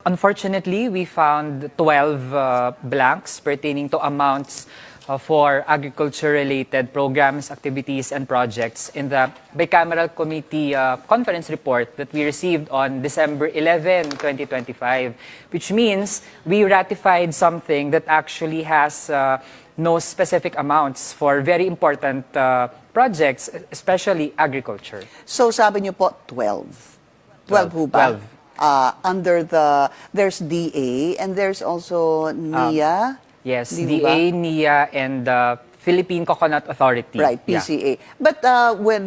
Unfortunately, we found 12 blanks pertaining to amounts for agriculture-related programs, activities, and projects in the Bicameral Committee conference report that we received on December 11, 2025, which means we ratified something that actually has no specific amounts for very important projects, especially agriculture. So sabi niyo po 12. 12 ho ba? 12. There's DA and there's also NIA. Yes, Di ba? DA, NIA, and Philippine Coconut Authority. Right, PCA. Yeah. But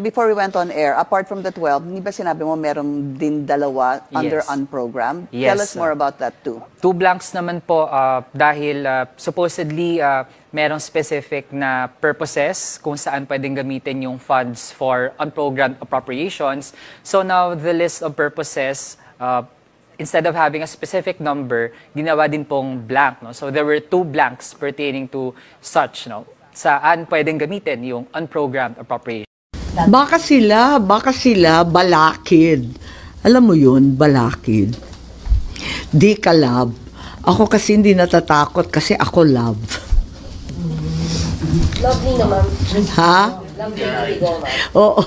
before we went on air, apart from the 12, hindi ba sinabi mo meron din dalawa under Yes. unprogrammed? Yes. Tell us more about that too. 2 blanks naman po dahil supposedly merong specific na purposes kung saan pwedeng gamitin yung funds for unprogrammed appropriations. So now the list of purposes, instead of having a specific number, ginawa din pong blank. No? So there were 2 blanks pertaining to such, no? Saan pwedeng gamitin yung unprogrammed appropriation. Baka sila balakid. Alam mo yun, balakid. Di ka love. Ako kasi hindi natatakot kasi ako love. Love din naman. Ha? Love din naman. Oo.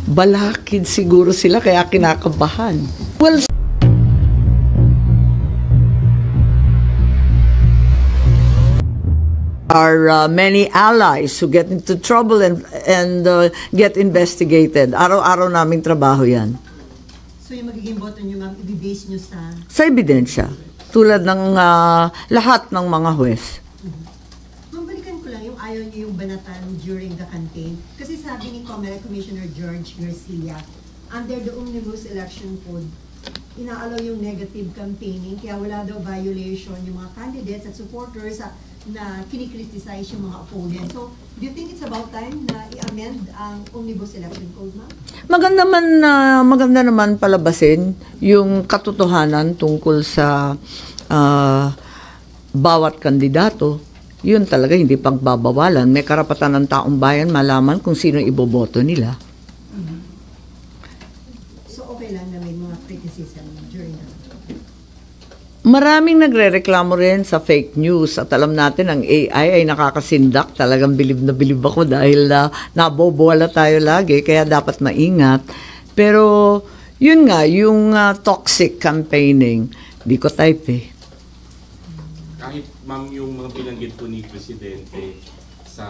Balakid siguro sila kaya kinakabahan. Well, are many allies who get into trouble and get investigated. Araw-araw naming trabaho yan. So yung magiging boto nyo, ma'am, i-base nyo sa... Sa ebidensya. Tulad ng lahat ng mga huwes. Ma'am, balikan ko lang yung ayaw nyo yung banatan during the campaign. Kasi sabi ni COMELEC Commissioner George Garcia, under the Omnibus Election Code, inaalaw yung negative campaigning, kaya wala daw violation yung mga candidates at supporters na kinikriticize yung mga opponents. So, do you think it's about time na i-amend ang Omnibus Election Code, ma'am? Maganda naman palabasin yung katotohanan tungkol sa bawat kandidato. Yun talaga hindi pagbabawalan. May karapatan ng taong bayan malaman kung sino iboboto nila. So, okay lang na may mga criticism during that. Maraming nagrereklamo rin sa fake news at alam natin ang AI ay nakakasindak. Talagang bilib na bilib ako dahil nabobola tayo lagi kaya dapat maingat. Pero yun nga, yung toxic campaigning, di ko type eh. Kahit ma'am yung mga binanggit po ni Presidente sa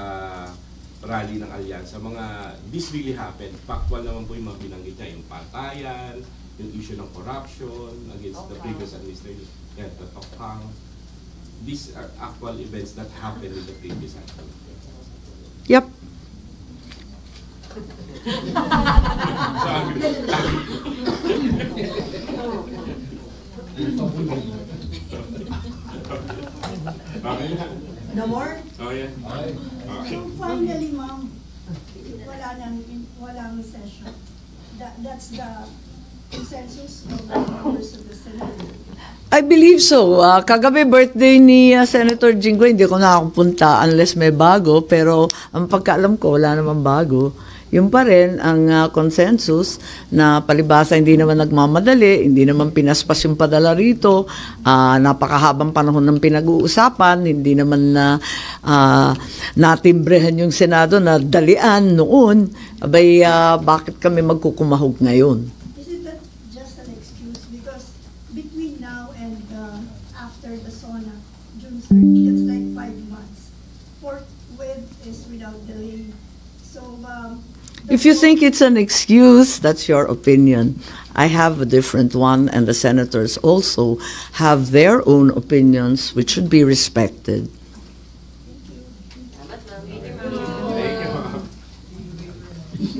rally ng Alyansa, this really happened. Factual naman po yung mga binanggit niya, yung patayan, yung issue ng corruption against the previous administration, the Tokhang. These are actual events that happened in the previous administration. Yep. No more? Oh yeah. So finally, ma'am, walang session. That's the consensus of the members of the Senate. I believe so. Kagabi birthday ni Senator Jinggoy, hindi ko nakapunta unless may bago. Pero ang pagkaalam ko, wala namang bago. Yung pa rin ang consensus na palibasa hindi naman nagmamadali, hindi naman pinaspas yung padala rito, napakahabang panahon ng pinag-uusapan, hindi naman na natimbrehan yung Senado na dalian noon, abay bakit kami magkukumahog ngayon? Is it just an excuse? Because between now and after the SONA, June 30, it's like 5 months. Forthwith is without delay. So, If you think it's an excuse, that's your opinion. I have a different one, and the senators also have their own opinions, which should be respected.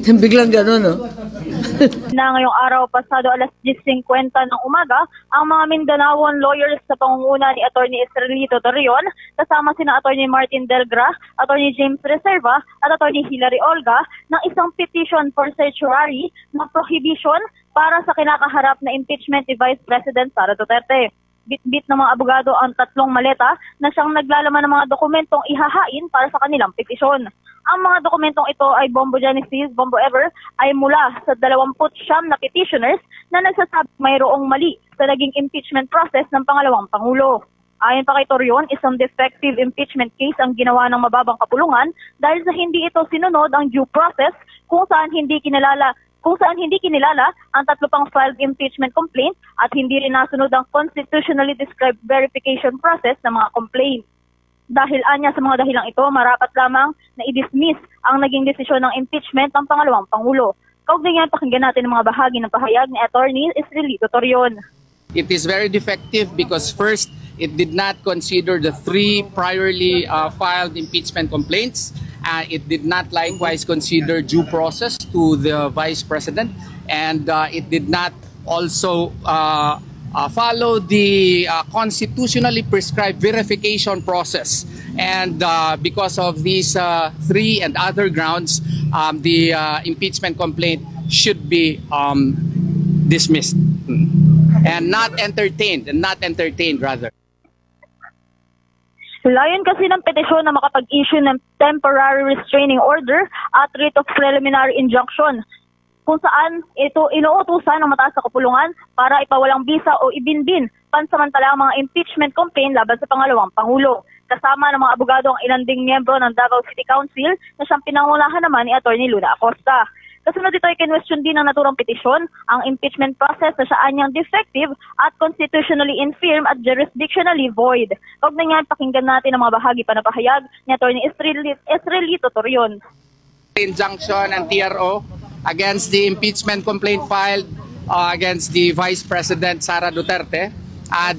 Biglang gano'n, no? Na ngayong araw pasado alas 10:50 ng umaga, ang mga Mindanaoan lawyers sa pangunguna ni Atty. Israelito Torion, kasama sina Atty. Martin Delgra, Atty. James Reserva at Atty. Hilary Olga ng isang petition for certiorari na prohibition para sa kinakaharap na impeachment ni Vice President Sara Duterte. Bit-bit ng mga abogado ang 3 maleta na siyang naglalaman ng mga dokumentong ihahain para sa kanilang petisyon. Ang mga dokumentong ito ay Bombo Genesis, Bombo Ever, ay mula sa 29 na petitioners na nagsasabi mayroong mali sa naging impeachment process ng pangalawang Pangulo. Ayon pa kay Torion, isang defective impeachment case ang ginawa ng mababang kapulungan dahil sa hindi ito sinunod ang due process kung saan hindi kinilala ang 3 pang filed impeachment complaint at hindi rin nasunod ang constitutionally described verification process ng mga complaint. Dahil anya sa mga dahilang ito, marapat lamang na i-dismiss ang naging desisyon ng impeachment ng pangalawang Pangulo. Kaugnay nga, pakinggan natin ang mga bahagi ng pahayag ni Attorney Israelito Torion. It is very defective because first, it did not consider the 3 priorly filed impeachment complaints. It did not likewise consider due process to the Vice President, and it did not also follow the constitutionally prescribed verification process. And because of these 3 and other grounds, the impeachment complaint should be dismissed and not entertained rather. Layon kasi ng petisyon na makapag-issue ng temporary restraining order at writ of preliminary injunction kung saan ito inuutusan ng mataas na kapulungan para ipawalang bisa o ibinbin pansamantala ang mga impeachment complaint laban sa pangalawang Pangulo. Kasama ng mga abogado ang ilang ding miyembro ng Davao City Council na siyang pinangunahan naman ni Atty. Luna Acosta. Kasunod ito ay kinwestiyon din ng naturang petisyon ang impeachment process na siya anyang defective at constitutionally infirm at jurisdictionally void. Kaugnay nga, pakinggan natin ang mga bahagi pa na pahayag ni Atty. Israelito Torion. Injunction and TRO against the impeachment complaint filed against the Vice President Sara Duterte.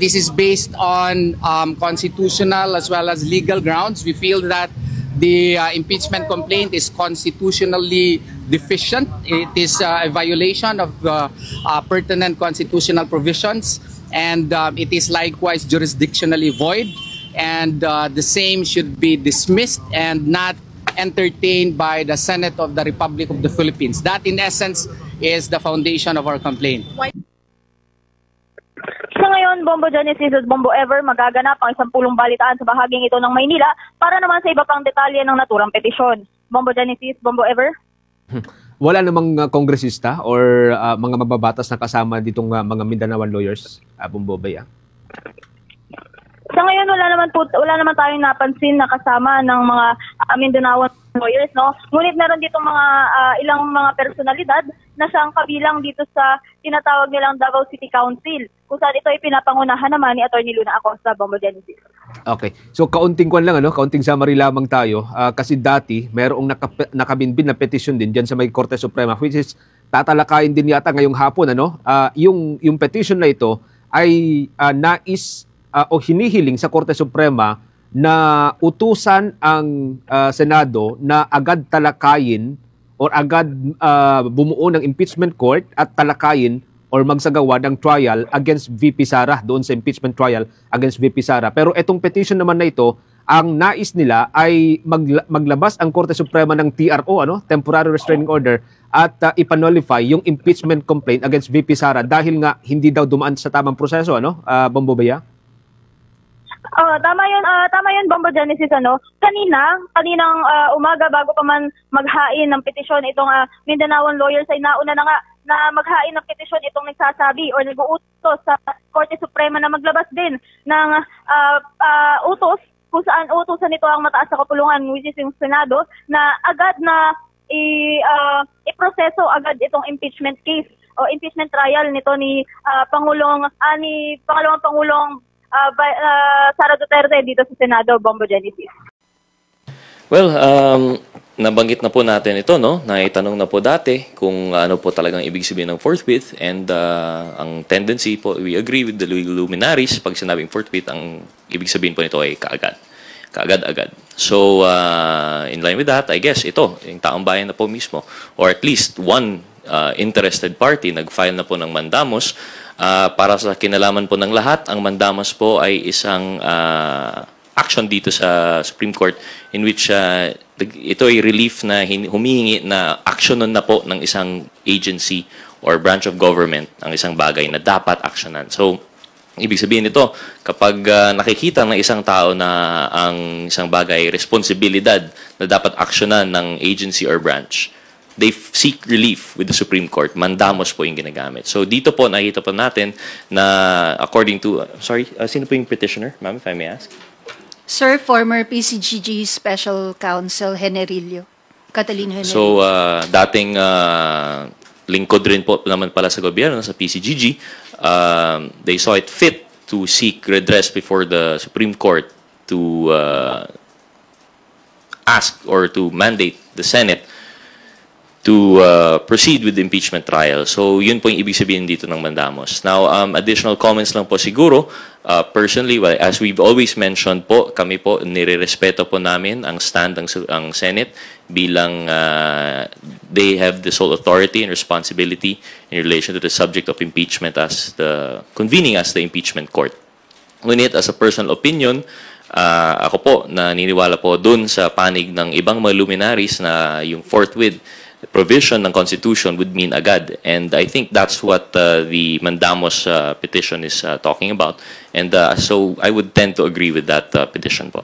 This is based on constitutional as well as legal grounds. We feel that the impeachment complaint is constitutionally deficient. It is a violation of pertinent constitutional provisions, and it is likewise jurisdictionally void, and the same should be dismissed and not entertained by the Senate of the Republic of the Philippines. That in essence is the foundation of our complaint. Sa ngayon, Bombo Genesis at Bombo Ever magaganap ang 10 balitaan sa bahaging ito ng Maynila para naman sa iba pang detalye ng naturang petisyon. Bombo Genesis, Bombo Ever. Wala namang kongresista or mga mababatas na kasama ditong mga Mindanaoan lawyers, Bombo Bay? Sa ngayon, wala naman tayong napansin na kasama ng mga Mindanaoan lawyers, no? Ngunit meron dito ilang mga personalidad na siyang kabilang dito sa tinatawag nilang Davao City Council, kung saan ito ay pinapangunahan naman ni Atty. Luna Acosta, Bombo Genesis. Okay. So kaunting kaunting summary lamang tayo. Kasi dati, mayroong nakabinbin na petition din dyan sa may Korte Suprema, which is tatalakayin din yata ngayong hapon. Yung petition na ito ay nais o hinihiling sa Korte Suprema na utusan ang Senado na agad talakayin or agad bumuo ng impeachment court at talakayin or magsagawa ng trial against VP Sara, doon sa impeachment trial against VP Sara. Pero itong petition naman na ito, ang nais nila ay maglabas ang Korte Suprema ng TRO, temporary restraining order, at ipanullify yung impeachment complaint against VP Sara dahil nga hindi daw dumaan sa tamang proseso, Bombo Baya? Tama yun, Bombo Genesis, kaninang umaga bago pa man maghain ng petisyon itong Mindanaoan lawyers ay nauna na nga na maghain ng petisyon itong nagsasabi o nag-uutos sa Korte Suprema na maglabas din ng utos kung saan utusan nito ang mataas na kapulungan, which is yung Senado, na agad na iproseso agad itong impeachment case o impeachment trial nito ni Pangalawang Pangulong Sara Duterte dito sa Senado, Bombo Genesis. Well, nabanggit na po natin ito, Naitanong na po dati kung ano po talagang ibig sabihin ng forthwith, and ang tendency po, we agree with the luminaries, pag sinabing forthwith, ang ibig sabihin po nito ay kaagad. Kaagad-agad. So, in line with that, I guess ito, yung taong bayan na po mismo, or at least one interested party, nag-file na po ng mandamos. Para sa kinalaman po ng lahat, ang mandamus po ay isang action dito sa Supreme Court in which ito ay relief na humihingi na actionon na po ng isang agency or branch of government ang isang bagay na dapat actionan. So, Ibig sabihin nito, kapag nakikita ng isang tao na ang isang bagay responsibilidad na dapat aksyonan ng agency or branch, they seek relief with the Supreme Court. Mandamos po yung ginagamit. So dito po, nakita po natin na according to, sino po yung petitioner, ma'am, if I may ask? Sir, former PCGG Special Counsel Generillo, Catalino Generillo. So, dating lingkod rin po naman pala sa gobyerno, sa PCGG, they saw it fit to seek redress before the Supreme Court to ask or to mandate the Senate to proceed with the impeachment trial. So, yun po yung ibig sabihin dito ng mandamos. Now, additional comments lang po siguro. Personally, well, as we've always mentioned po, kami po, nire-respeto po namin ang stand ng Senate bilang they have the sole authority and responsibility in relation to the subject of impeachment as convening as the impeachment court. Ngunit, as a personal opinion, ako po, naniniwala po dun sa panig ng ibang mga luminaries na yung forthwith provision ng Constitution would mean agad. And I think that's what the Mandamos petition is talking about. And so I would tend to agree with that petition po.